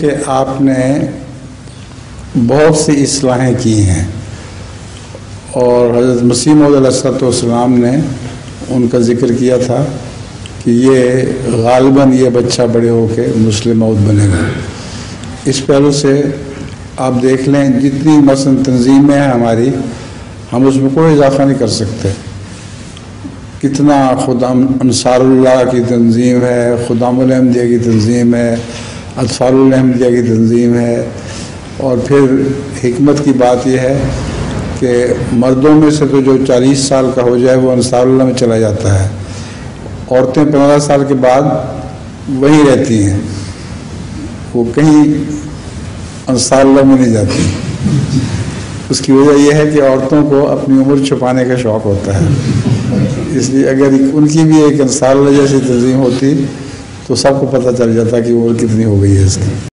कि आपने बहुत सी इस्लाहें की हैं और हज़रत मसीह मौऊद अलैहिस्सलाम ने उनका ज़िक्र किया था कि ये गालिबन ये बच्चा बड़े होके मुस्लिम मौऊद बनेगा। इस पहलू से आप देख लें जितनी मसलन तंजीमें हैं हमारी, हम उसमें कोई इजाफा नहीं कर सकते। कितना खुदाम अंसारुल्लाह की तंजीम है, खुदामुल अहमदिया की तंजीम है, अतफारुल अहमदिया की तंजीम है। और फिर हिकमत की बात यह है कि मर्दों में से तो जो 40 साल का हो जाए वो अंसारुल्लाह में चला जाता है, औरतें 15 साल के बाद वहीं रहती हैं, वो कहीं अंसारुल्लाह में नहीं जाती। उसकी वजह यह है कि औरतों को अपनी उम्र छुपाने का शौक़ होता है, इसलिए अगर उनकी भी एक अंसारुल्लाह जैसी तंजीम होती तो सबको पता चल जाता कि उम्र कितनी हो गई है इसकी।